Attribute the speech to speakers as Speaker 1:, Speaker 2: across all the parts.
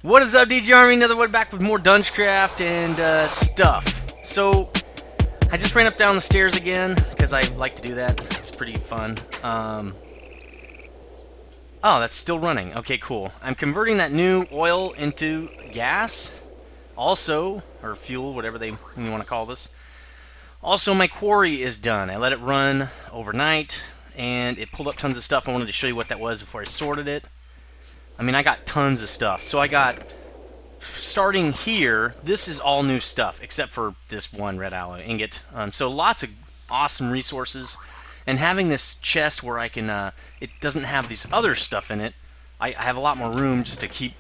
Speaker 1: What is up, DJ Army? Nethervoid back with more DungeCraft and stuff. So, I just ran up down the stairs again, because I like to do that. It's pretty fun. Oh, that's still running. Okay, cool. I'm converting that new oil into gas. Also, or fuel, whatever you want to call this. Also, my quarry is done. I let it run overnight, and it pulled up tons of stuff. I wanted to show you what that was before I sorted it. I mean, I got tons of stuff. So I got, starting here, this is all new stuff, except for this one red alloy ingot. So lots of awesome resources. And having this chest where I can, it doesn't have these other stuff in it, I have a lot more room just to keep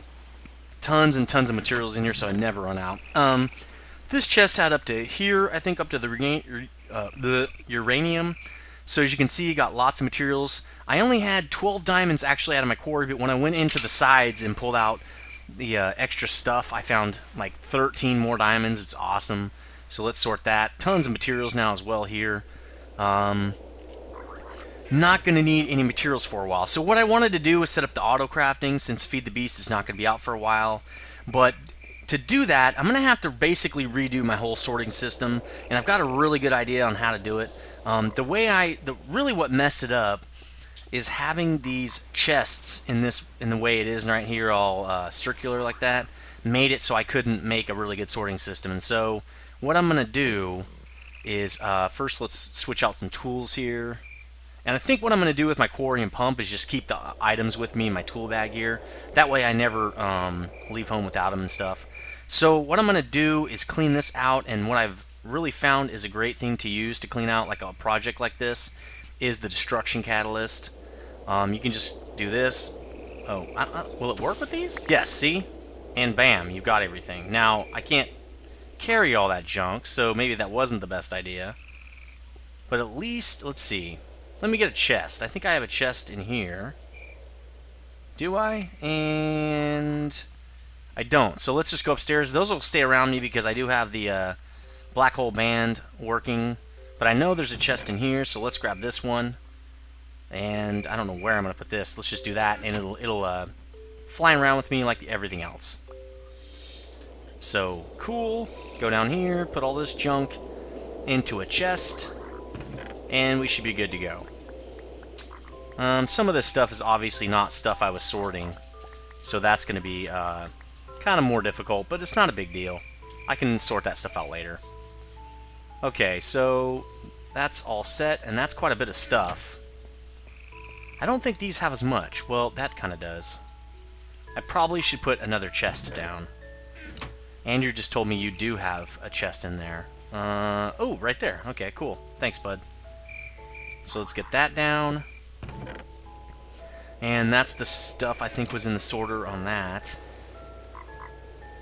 Speaker 1: tons and tons of materials in here so I never run out. This chest had up to here, I think up to the uranium. So as you can see, you got lots of materials. I only had 12 diamonds actually out of my quarry, but when I went into the sides and pulled out the extra stuff, I found like 13 more diamonds. It's awesome. So let's sort that. Tons of materials now as well here. Not going to need any materials for a while. So what I wanted to do was set up the autocrafting, since Feed the Beast is not going to be out for a while. But to do that, I'm going to have to basically redo my whole sorting system, and I've got a really good idea on how to do it. Really what messed it up is having these chests in the way it is right here, all circular like that, made it so I couldn't make a really good sorting system. And so what I'm going to do is first let's switch out some tools here. And I think what I'm going to do with my quarry and pump is just keep the items with me in my tool bag here. That way I never leave home without them and stuff. So what I'm going to do is clean this out, and what I've really found is a great thing to use to clean out like a project like this is the destruction catalyst. You can just do this. Oh, will it work with these? Yes, see? And bam, you've got everything. Now, I can't carry all that junk, so maybe that wasn't the best idea. But at least, let's see. Let me get a chest. I think I have a chest in here. Do I? And I don't. So let's just go upstairs. Those will stay around me because I do have the black hole band working. But I know there's a chest in here, so let's grab this one. And I don't know where I'm going to put this. Let's just do that, and it'll fly around with me like everything else. So, cool. Go down here, put all this junk into a chest, and we should be good to go. Some of this stuff is obviously not stuff I was sorting, so that's going to be kind of more difficult, but it's not a big deal. I can sort that stuff out later. Okay, so that's all set, and that's quite a bit of stuff. I don't think these have as much. Well, that kind of does. I probably should put another chest down. Andrew just told me you do have a chest in there. Oh, right there. Okay, cool. Thanks, bud. So let's get that down. And that's the stuff I think was in the sorter on that.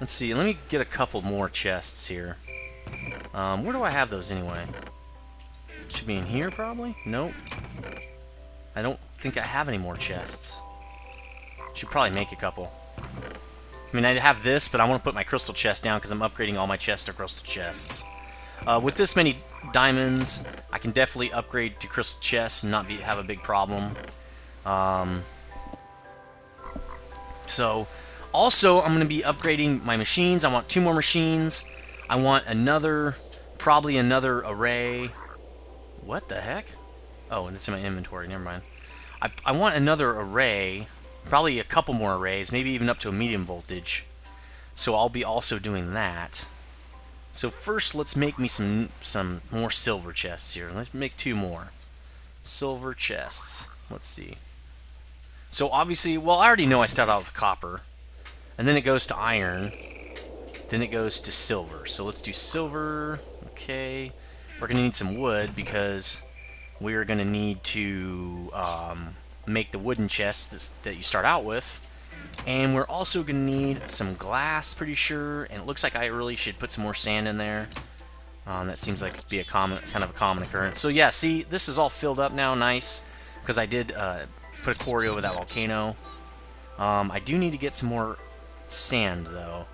Speaker 1: Let's see. Let me get a couple more chests here. Where do I have those anyway? Should be in here, probably? Nope. I don't think I have any more chests. Should probably make a couple. I mean, I have this, but I want to put my crystal chest down because I'm upgrading all my chests to crystal chests. With this many diamonds, I can definitely upgrade to crystal chests and not have a big problem. So, also, I'm going to be upgrading my machines. I want 2 more machines. I want probably another array. What the heck? Oh, and it's in my inventory. Never mind. I want another array. Probably a couple more arrays, maybe even up to a medium voltage. So I'll be also doing that. So first, let's make me some more silver chests here. Let's make 2 more silver chests. Let's see. So obviously, well, I already know I start out with copper, and then it goes to iron, then it goes to silver. So let's do silver. Okay, we're gonna need some wood because we're gonna need to make the wooden chests that you start out with, and we're also gonna need some glass, pretty sure. And it looks like I really should put some more sand in there. That seems like it'd be kind of a common occurrence. So yeah, see, this is all filled up now, nice, because I did put a quarry over that volcano. I do need to get some more sand though.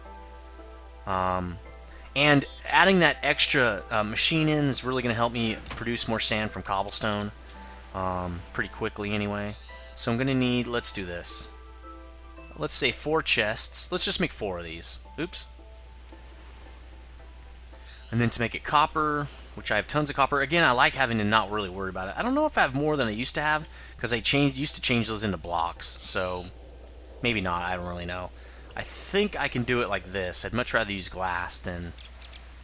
Speaker 1: And adding that extra machine in is really going to help me produce more sand from cobblestone pretty quickly anyway. So I'm going to need, let's do this. let's say 4 chests. Let's just make 4 of these. Oops. And then to make it copper, which I have tons of copper. Again, I like having to not really worry about it. I don't know if I have more than I used to have, because I used to change those into blocks. So maybe not. I don't really know. I think I can do it like this. I'd much rather use glass than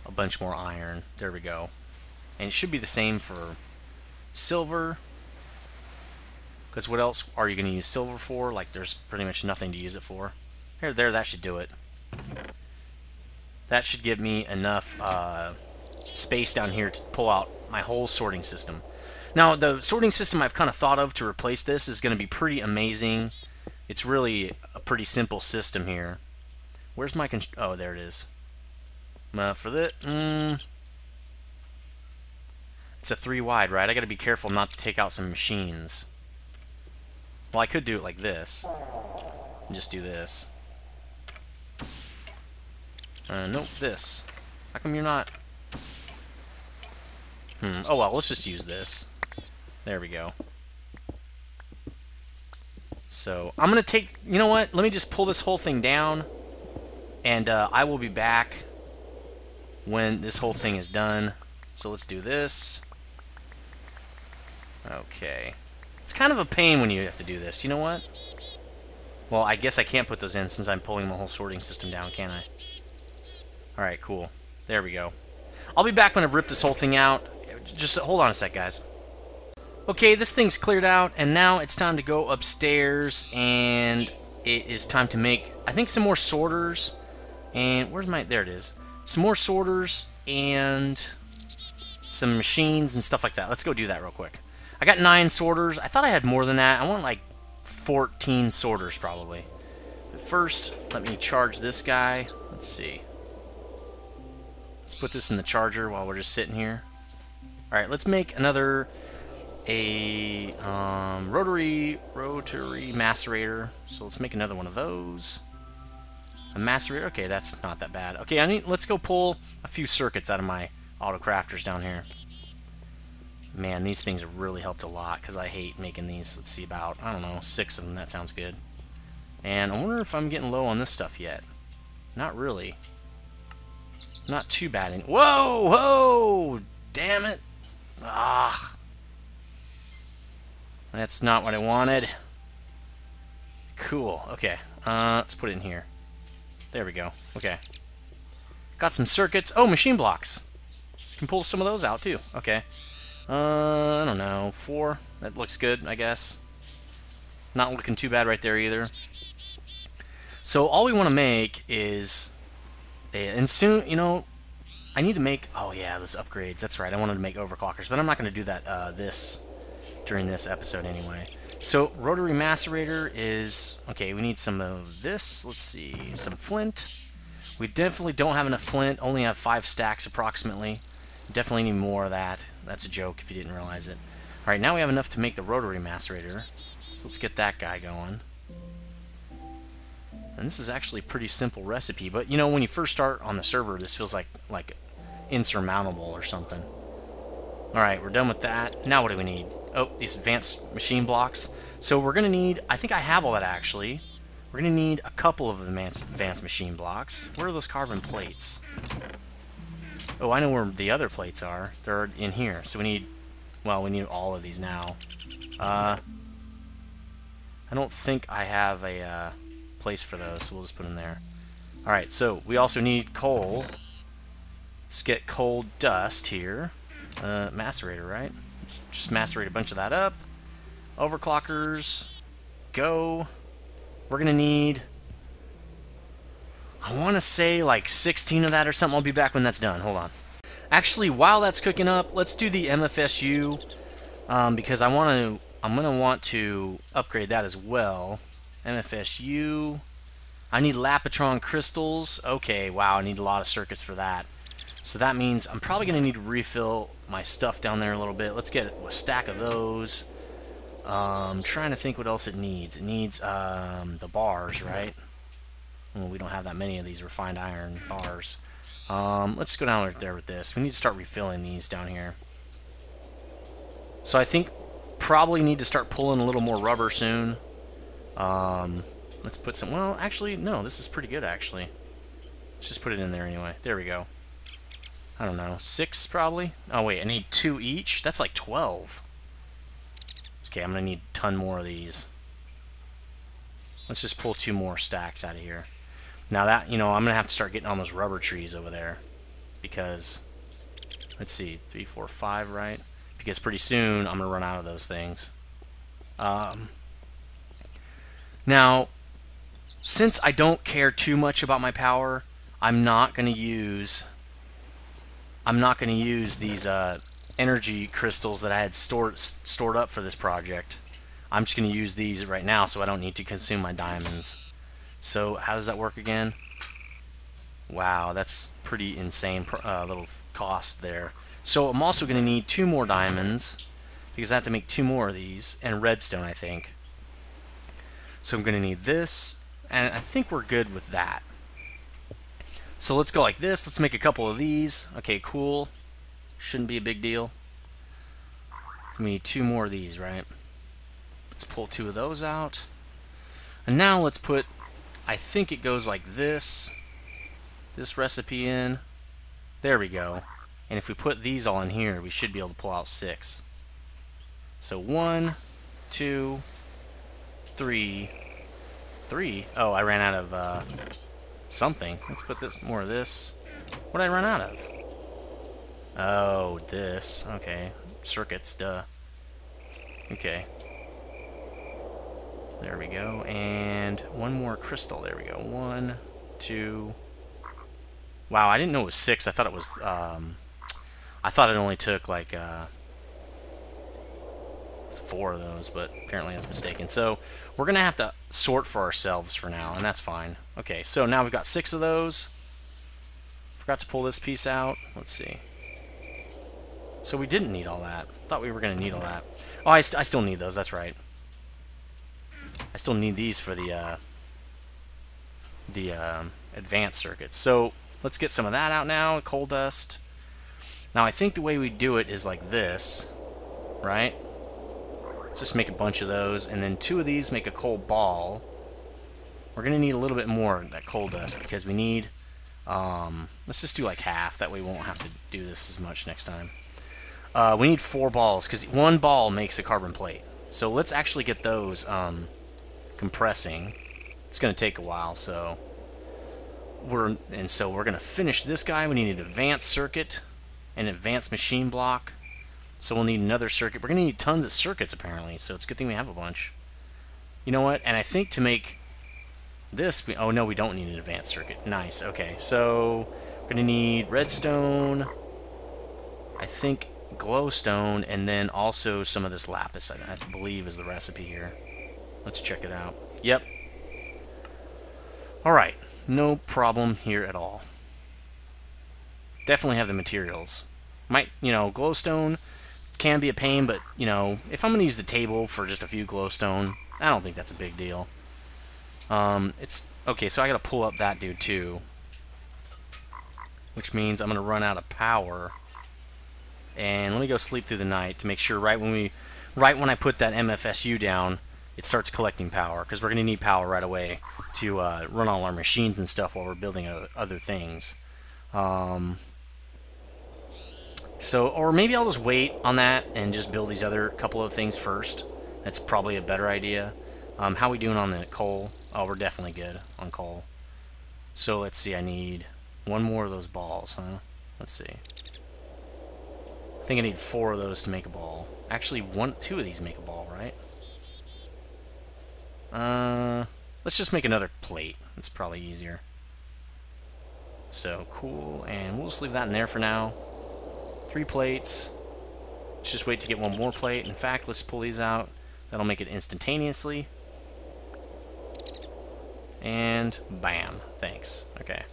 Speaker 1: a bunch more iron. There we go. And it should be the same for silver. Because what else are you going to use silver for? Like, there's pretty much nothing to use it for. There, that should do it. That should give me enough space down here to pull out my whole sorting system. Now, the sorting system I've kind of thought of to replace this is going to be pretty amazing. It's really a pretty simple system here. Where's my oh, there it is. For that, it's a 3 wide, right? I got to be careful not to take out some machines. Well, I could do it like this. And just do this. Nope, this. How come you're not? Oh well, let's just use this. There we go. So, I'm gonna take... You know what? Let me just pull this whole thing down. And I will be back when this whole thing is done. So let's do this. Okay. It's kind of a pain when you have to do this. You know what? Well, I guess I can't put those in since I'm pulling the whole sorting system down, can I? Alright, cool. There we go. I'll be back when I've ripped this whole thing out. Just hold on a sec, guys. Okay, this thing's cleared out, and now it's time to go upstairs, and it is time to make, I think, some more sorters. And where's my... There it is. Some more sorters and some machines and stuff like that. Let's go do that real quick. I got 9 sorters. I thought I had more than that. I want like 14 sorters probably. But first, let me charge this guy. Let's see. Let's put this in the charger while we're just sitting here. Alright, let's make another rotary macerator. So let's make another one of those. A macerator. Okay, that's not that bad. Okay, let's go pull a few circuits out of my autocrafters down here. Man, these things have really helped a lot because I hate making these. Let's see, about, I don't know, 6 of them. That sounds good. And I wonder if I'm getting low on this stuff yet. Not really. Not too bad. Whoa! Whoa! Damn it! Ah! That's not what I wanted. Cool. Okay. Let's put it in here. There we go. Okay. Got some circuits. Oh, machine blocks. Can pull some of those out too. Okay. I don't know. 4. That looks good, I guess. Not looking too bad right there either. So all we want to make is... And soon, you know, I need to make... Oh yeah, those upgrades. That's right. I wanted to make overclockers, but I'm not going to do that during this episode anyway. So rotary macerator is... Okay, we need some of this. Let's see. Some flint. We definitely don't have enough flint. Only have 5 stacks approximately. Definitely need more of that. That's a joke if you didn't realize it. Alright, now we have enough to make the rotary macerator. So let's get that guy going. And this is actually a pretty simple recipe, but you know, when you first start on the server, this feels like insurmountable or something. Alright, we're done with that. Now what do we need? Oh, these advanced machine blocks. So we're going to need, I think I have all that actually. We're going to need a couple of advanced machine blocks. Where are those carbon plates? Oh, I know where the other plates are. They're in here. So we need, well, we need all of these now. I don't think I have a place for those, so we'll just put them there. Alright, so we also need coal. Let's get coal dust here. Macerator, right? Let's just macerate a bunch of that up. Overclockers. Go. We're going to need... I want to say like 16 of that or something. I'll be back when that's done. Hold on. Actually, while that's cooking up, let's do the MFSU because I'm going to want to upgrade that as well. MFSU. I need Lapitron crystals. Okay, wow, I need a lot of circuits for that. So that means I'm probably going to need to refill my stuff down there a little bit. Let's get a stack of those. I'm trying to think what else it needs. It needs the bars, right? Well, we don't have that many of these refined iron bars. Let's go down right there with this. We need to start refilling these down here. So I think probably need to start pulling a little more rubber soon. Let's put some... Well, actually, no. This is pretty good, actually. Let's just put it in there anyway. There we go. I don't know. 6, probably? Oh, wait. I need 2 each? That's like 12. Okay, I'm going to need a ton more of these. Let's just pull 2 more stacks out of here. Now that, I'm going to have to start getting on those rubber trees over there. Because, let's see, 3, 4, 5, right? Because pretty soon I'm going to run out of those things. Now, since I don't care too much about my power, I'm not going to use these energy crystals that I had stored up for this project. I'm just going to use these right now so I don't need to consume my diamonds. So how does that work again? Wow, that's pretty insane little cost there. So I'm also going to need 2 more diamonds because I have to make 2 more of these, and redstone, I think. So I'm going to need this, and I think we're good with that. So let's go like this. Let's make a couple of these. Okay, cool. Shouldn't be a big deal. We need 2 more of these, right? Let's pull 2 of those out. And now let's put, I think it goes like this recipe in. There we go. And if we put these all in here, we should be able to pull out 6. So 1, 2, 3. Oh, I ran out of something. Let's put more of this. What did I run out of? Oh, this. Okay. Circuits, duh. Okay. There we go. And 1 more crystal. There we go. 1, 2. Wow, I didn't know it was 6. I thought it was, I thought it only took like 4 of those, but apparently I was mistaken. So we're going to have to sort for ourselves for now, and that's fine. Okay, so now we've got 6 of those. Forgot to pull this piece out. Let's see. So we didn't need all that. Thought we were going to need all that. Oh, I still need those. That's right. I still need these for the advanced circuits. So let's get some of that out now. Coal dust. Now I think the way we do it is like this, right? Let's just make a bunch of those, and then 2 of these make a coal ball. We're going to need a little bit more of that coal dust because we need, let's just do like half, that way we won't have to do this as much next time. We need 4 balls because 1 ball makes a carbon plate. So let's actually get those compressing. It's going to take a while, so we're going to finish this guy. We need an advanced circuit, an advanced machine block. So we'll need another circuit. We're going to need tons of circuits, apparently, so it's a good thing we have a bunch. You know what? And I think to make this... oh, no, we don't need an advanced circuit. Nice. Okay, so we're going to need redstone, I think glowstone, and then also some of this lapis, I believe is the recipe here. Let's check it out. Yep. Alright. No problem here at all. Definitely have the materials. Might, glowstone can be a pain, but, if I'm going to use the table for just a few glowstone, I don't think that's a big deal. It's okay, so I got to pull up that dude too, which means I'm going to run out of power. And let me go sleep through the night to make sure right when I put that MFSU down, it starts collecting power, because we're going to need power right away to run all our machines and stuff while we're building other things. So, or maybe I'll just wait on that and just build these other couple of things first. That's probably a better idea. How are we doing on the coal? Oh, we're definitely good on coal. So let's see, I need 1 more of those balls, huh? Let's see. I think I need 4 of those to make a ball. Actually, 2 of these make a ball, right? Let's just make another plate. It's probably easier. So, cool, and we'll just leave that in there for now. 3 plates. Let's just wait to get 1 more plate. In fact, let's pull these out. That'll make it instantaneously. And bam. Thanks. Okay.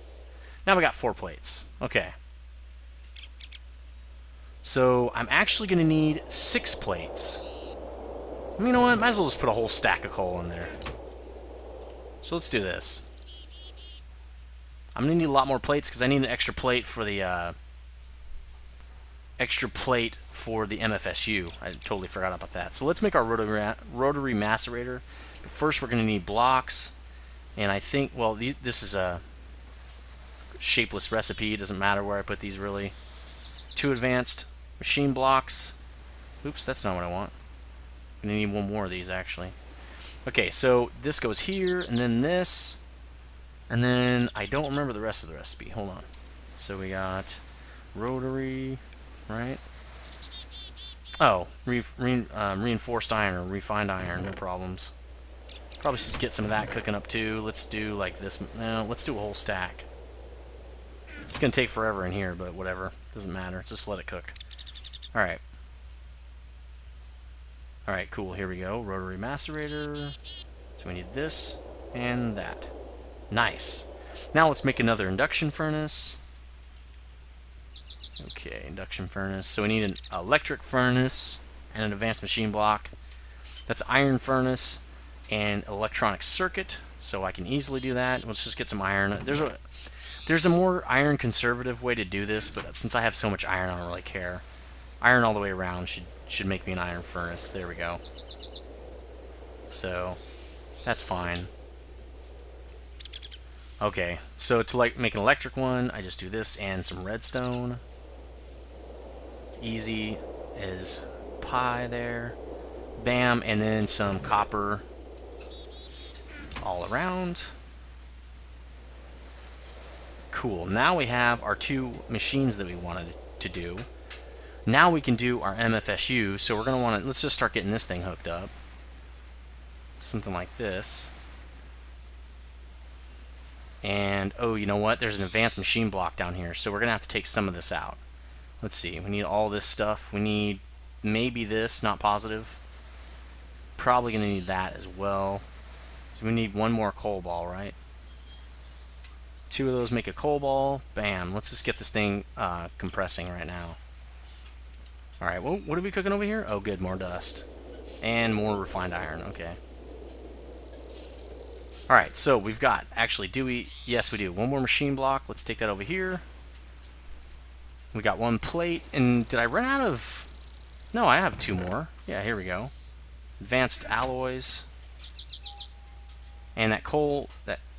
Speaker 1: Now we got 4 plates. Okay. So I'm actually going to need 6 plates. You know what? Might as well just put a whole stack of coal in there. So let's do this. I'm going to need a lot more plates because I need an extra plate for the MFSU. I totally forgot about that. So let's make our rotary macerator. But first we're going to need blocks. And I think, well, this is a shapeless recipe. It doesn't matter where I put these, really. 2 advanced machine blocks. Oops, that's not what I want. I'm going to need 1 more of these, actually. Okay, so this goes here, and then this, and then I don't remember the rest of the recipe. Hold on. So we got Rotary, right? Oh, reinforced iron or refined iron, no problems. Probably should get some of that cooking up too. Let's do like this. No, let's do a whole stack. It's going to take forever in here, but whatever. Doesn't matter. Just let it cook. Alright. Alright, cool. Here we go. Rotary Macerator. So we need this and that. Nice. Now let's make another induction furnace. Okay, induction furnace. So we need an electric furnace and an advanced machine block. That's iron furnace and electronic circuit. So I can easily do that. Let's just get some iron. There's a more iron conservative way to do this, but since I have so much iron, I don't really care. Iron all the way around should make me an iron furnace. There we go. So that's fine. Okay, so to make an electric one, I just do this and some redstone. Easy as pie there. Bam, and then some copper all around. Cool. Now we have our 2 machines that we wanted to do. Now we can do our MFSU, so we're going to want to, let's just start getting this thing hooked up. Something like this. And, oh, you know what? There's an advanced machine block down here, so we're going to have to take some of this out. Let's see. We need all this stuff. We need maybe this, not positive. Probably going to need that as well. So we need 1 more coal ball, right? 2 of those make a coal ball. Bam. Let's just get this thing compressing right now. Alright, well, what are we cooking over here? Oh, good, more dust. And more refined iron. Okay. Alright, so we've got, actually, do we? Yes, we do. 1 more machine block. Let's take that over here. We got 1 plate. And did I run out of... No, I have 2 more. Yeah, here we go. Advanced alloys. And that coal,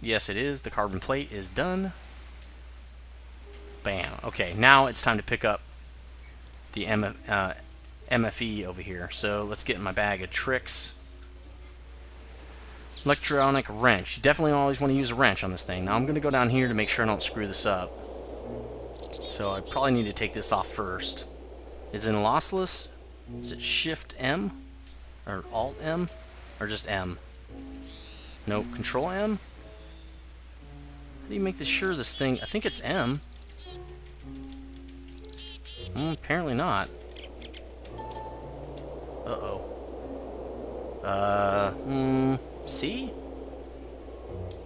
Speaker 1: yes, it is. The carbon plate is done. Bam. Okay, now it's time to pick up the MFE over here. So let's get in my bag of tricks. Electronic wrench. Definitely always want to use a wrench on this thing. Now I'm going to go down here to make sure I don't screw this up. So I probably need to take this off first. It's in lossless. Is it Shift M? Or Alt M? Or just M? Nope. Control M? How do you make this sure this thing... I think it's M. Apparently not. Uh-oh. C?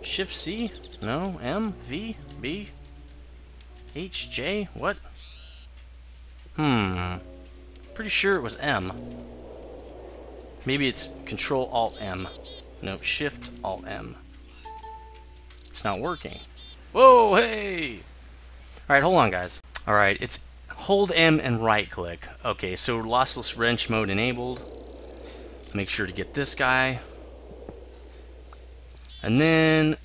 Speaker 1: Shift C? No. M? V? B? H? J? What? Pretty sure it was M. Maybe it's Control Alt M. Nope. Shift Alt M. It's not working. Whoa, hey! Alright, hold on, guys. Alright, it's hold M and right click. Okay, so lossless wrench mode enabled. Make sure to get this guy. And then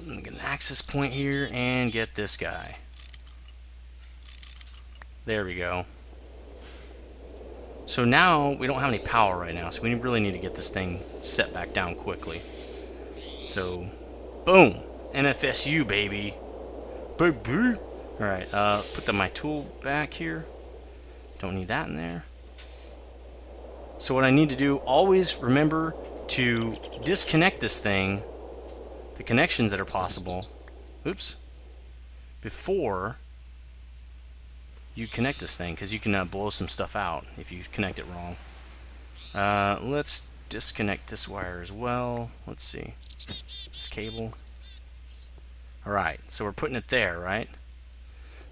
Speaker 1: I'm get an access point here and get this guy. There we go. So now we don't have any power right now, so we really need to get this thing set back down quickly. So, boom! MFSU, baby! Baby! Alright, put my tool back here. Don't need that in there. So what I need to do, always remember to disconnect this thing, the connections that are possible, oops, before you connect this thing, because you can blow some stuff out if you connect it wrong. Let's disconnect this wire as well. Let's see. This cable. Alright, so we're putting it there, right?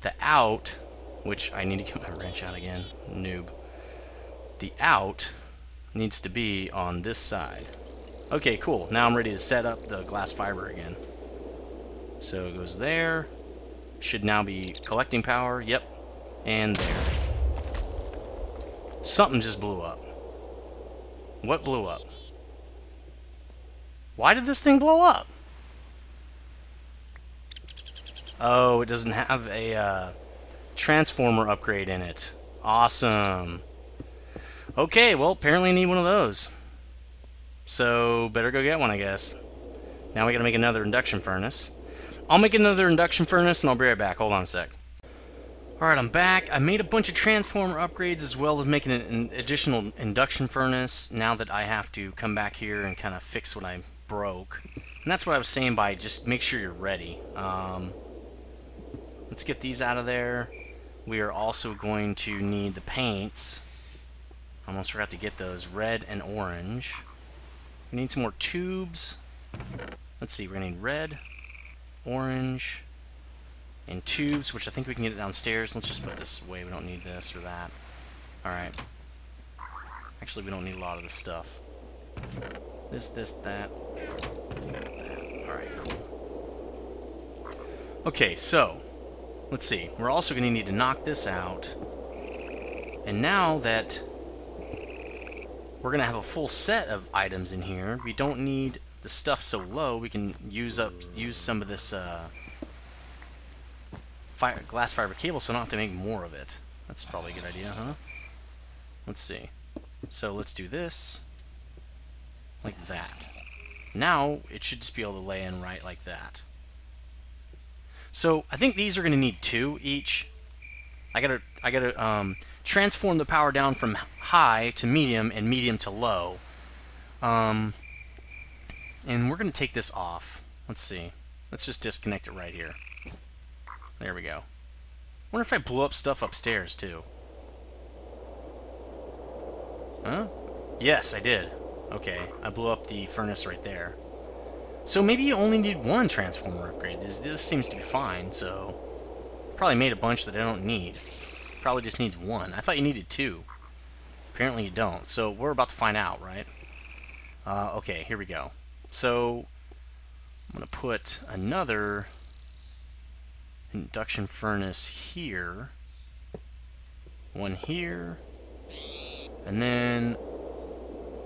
Speaker 1: The out, which I need to get my wrench out again, noob. The out needs to be on this side. Okay, cool. Now I'm ready to set up the glass fiber again. So it goes there. Should now be collecting power. Yep. And there. Something just blew up. What blew up? Why did this thing blow up? Oh, it doesn't have a transformer upgrade in it. Awesome. Okay, well, apparently I need one of those. So, better go get one, I guess. Now we gotta make another induction furnace. I'll make another induction furnace and I'll be right back. Hold on a sec. Alright, I'm back. I made a bunch of transformer upgrades as well as making an additional induction furnace. Now that I have to come back here and kind of fix what I broke. And that's what I was saying by just make sure you're ready. Let's get these out of there. We are also going to need the paints. Almost forgot to get those. Red and orange. We need some more tubes. Let's see, we're going to need red, orange, and tubes, which I think we can get it downstairs. Let's just put this away. We don't need this or that. Alright. Actually, we don't need a lot of this stuff. This, that. Alright, cool. Okay, so, let's see. We're also going to need to knock this out. And now that we're going to have a full set of items in here, we don't need the stuff so low. We can use some of this glass fiber cable, so I don't have to make more of it. That's probably a good idea, huh? Let's see. So let's do this like that. Now it should just be able to lay in right like that. So I think these are going to need 2 each. I gotta transform the power down from high to medium and medium to low. And we're going to take this off. Let's see. Let's just disconnect it right here. There we go. Wonder if I blew up stuff upstairs too. Huh? Yes, I did. Okay, I blew up the furnace right there. So maybe you only need 1 transformer upgrade. This seems to be fine, so probably made a bunch that I don't need. Probably just needs 1. I thought you needed 2. Apparently you don't. So we're about to find out, right? Okay, here we go. So I'm going to put another induction furnace here. 1 here. And then,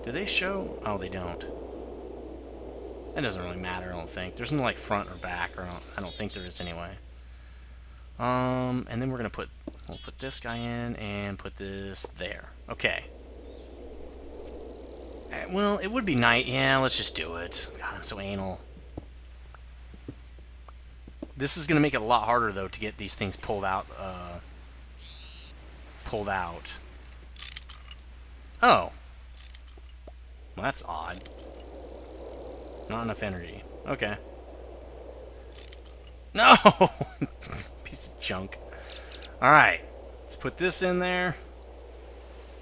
Speaker 1: do they show? Oh, they don't. That doesn't really matter, I don't think. There's no like front or back, or I don't think there is anyway. And then we'll put this guy in and put this there. Okay. Well, it would be night. Yeah, let's just do it. God, I'm so anal. This is going to make it a lot harder, though, to get these things pulled out. Oh. Well, that's odd. Not enough energy. Okay. No! Piece of junk. Alright. Let's put this in there.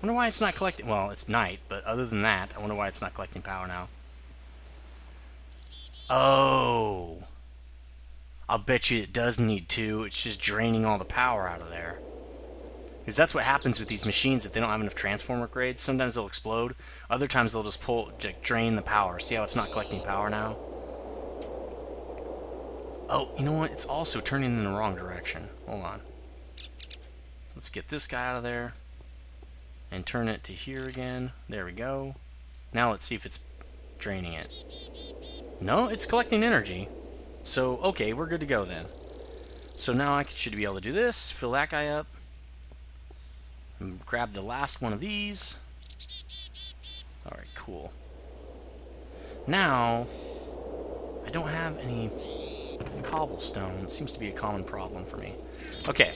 Speaker 1: Wonder why it's not collecting. Well, it's night, but other than that, I wonder why it's not collecting power now. Oh. I'll bet you it does need 2. It's just draining all the power out of there. Because that's what happens with these machines if they don't have enough transformer grades. Sometimes they'll explode. Other times they'll just drain the power. See how it's not collecting power now? Oh, you know what? It's also turning in the wrong direction. Hold on. Let's get this guy out of there. And turn it to here again. There we go. Now let's see if it's draining it. No, it's collecting energy. So, okay, we're good to go then. So now I should be able to do this. Fill that guy up. And grab the last one of these. Alright, cool. Now, I don't have any cobblestone. It seems to be a common problem for me. Okay.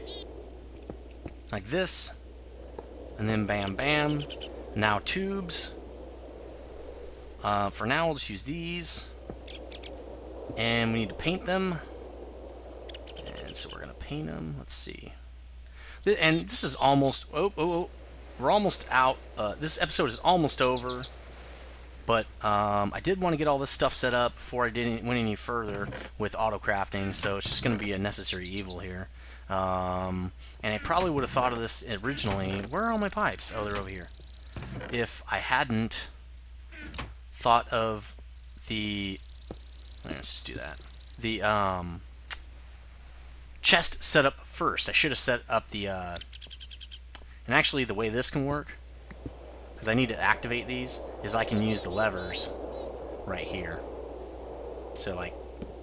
Speaker 1: Like this. And then bam, bam. Now tubes. For now, we'll just use these. And we need to paint them. And so we're going to paint them. Let's see. And this is almost... Oh. We're almost out. This episode is almost over. But I did want to get all this stuff set up before I went any further with autocrafting. So it's just going to be a necessary evil here. And I probably would have thought of this originally. Where are all my pipes? Oh, they're over here. If I hadn't thought of the... Let's just do that. The chest setup first. I should have set up the... And actually, the way this can work, because I need to activate these, is I can use the levers right here. So, like,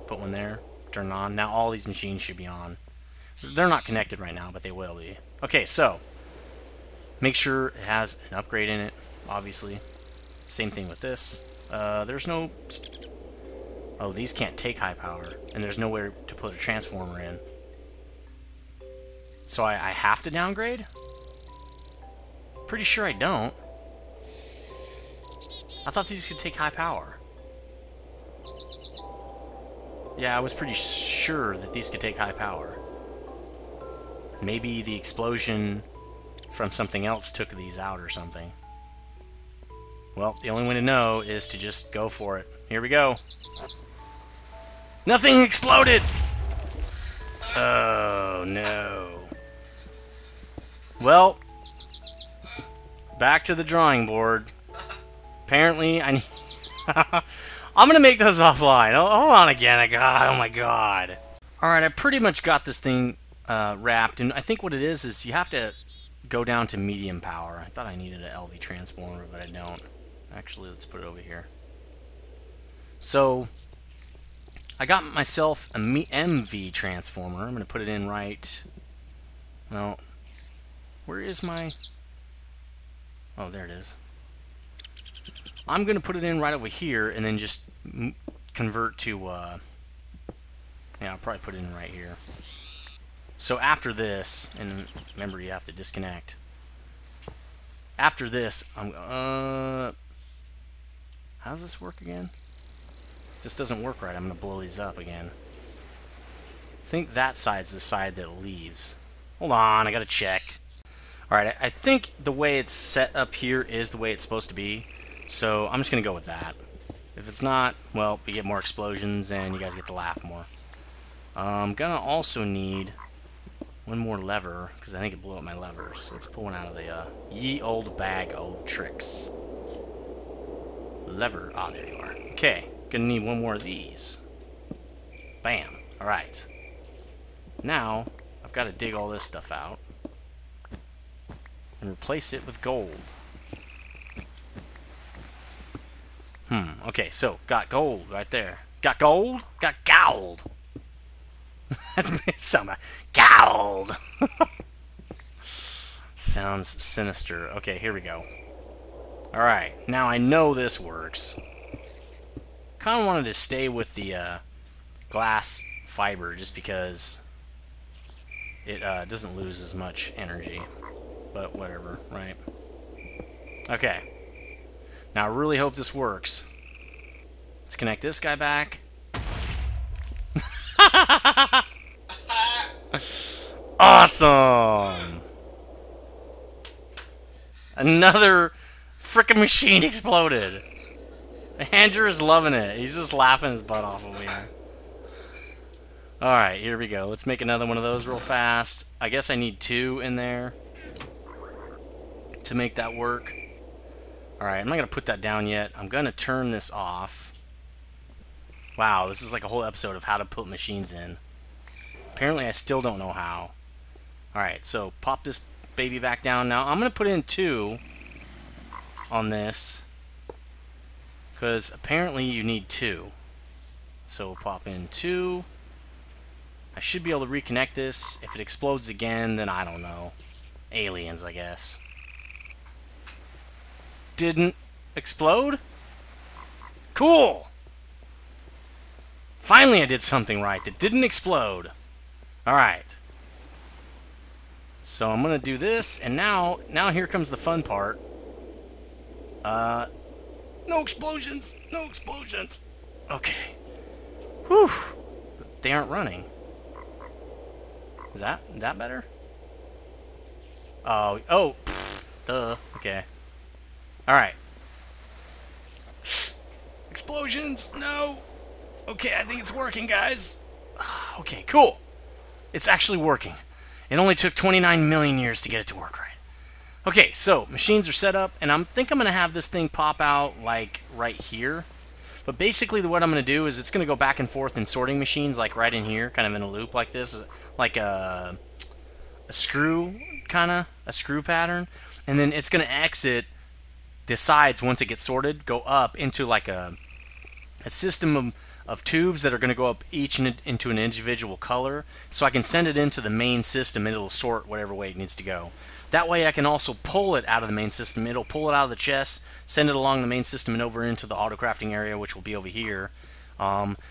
Speaker 1: put one there, turned on. Now all these machines should be on. They're not connected right now, but they will be. Okay, so make sure it has an upgrade in it, obviously. Same thing with this. There's no... Oh, these can't take high power, and there's nowhere to put a transformer in. So I have to downgrade? Pretty sure I don't. I thought these could take high power. Yeah, I was pretty sure that these could take high power. Maybe the explosion from something else took these out or something. Well, the only way to know is to just go for it. Here we go. Nothing exploded! Oh, no. Well, back to the drawing board. Apparently, I need... I'm gonna make those offline. Oh, hold on again. Oh my god. Alright, I pretty much got this thing wrapped, and I think what it is you have to go down to medium power. I thought I needed an LV transformer, but I don't. Actually, let's put it over here. So, I got myself a MV transformer. I'm gonna put it in right... Well, where is my... Oh, there it is. I'm going to put it in right over here and then just convert to, yeah, I'll probably put it in right here. So after this, and remember you have to disconnect. After this, how does this work again? This doesn't work right. I'm going to blow these up again. I think that side's the side that leaves. Hold on, I got to check. Alright, I think the way it's set up here is the way it's supposed to be. So I'm just going to go with that. If it's not, well, we get more explosions and you guys get to laugh more. I'm going to also need one more lever, because I think it blew up my levers. Let's pull one out of the ye old bag of tricks. Lever. Ah, there you are. Okay, going to need one more of these. Bam. Alright. Now, I've got to dig all this stuff out and replace it with gold. Okay, so, got gold right there. Got gold? Got gold! That's made it sound like gold! Sounds sinister. Okay, here we go. Alright, now I know this works. Kinda wanted to stay with the glass fiber just because it doesn't lose as much energy. But whatever, right? Okay. Now I really hope this works. Let's connect this guy back. Awesome! Another frickin' machine exploded. Andrew is loving it. He's just laughing his butt off over here. Alright, here we go. Let's make another one of those real fast. I guess I need 2 in there to make that work. Alright, I'm not going to put that down yet. I'm going to turn this off. Wow, this is like a whole episode of how to put machines in. Apparently I still don't know how. Alright, so pop this baby back down. Now I'm going to put in 2 on this, because apparently you need 2. So we'll pop in 2. I should be able to reconnect this. If it explodes again, then I don't know. Aliens, I guess. Didn't explode? Cool! Finally I did something right that didn't explode. Alright. So I'm gonna do this, and now here comes the fun part. No explosions! No explosions! Okay. Whew. But they aren't running. Is that better? Oh, pfft, duh. Okay. Alright. Explosions! No! Okay, I think it's working, guys. Okay, cool. It's actually working. It only took 29 million years to get it to work right. Okay, so machines are set up, and I think I'm going to have this thing pop out like right here. But basically what I'm going to do is it's going to go back and forth in sorting machines like right in here, kind of in a loop like this, like a screw, a screw pattern. And then it's going to exit the sides once it gets sorted, go up into like a system of tubes that are going to go up each into an individual color, so I can send it into the main system and it'll sort whatever way it needs to go. That way I can also pull it out of the main system. It'll pull it out of the chest, send it along the main system and over into the autocrafting area, which will be over here.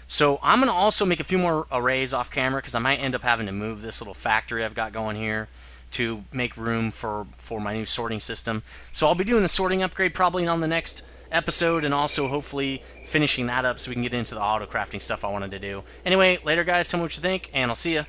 Speaker 1: So I'm going to also make a few more arrays off camera because I might end up having to move this little factory I've got going here to make room for my new sorting system. So I'll be doing the sorting upgrade probably on the next episode, and also hopefully finishing that up so we can get into the auto crafting stuff I wanted to do. Anyway, later guys, tell me what you think, and I'll see ya.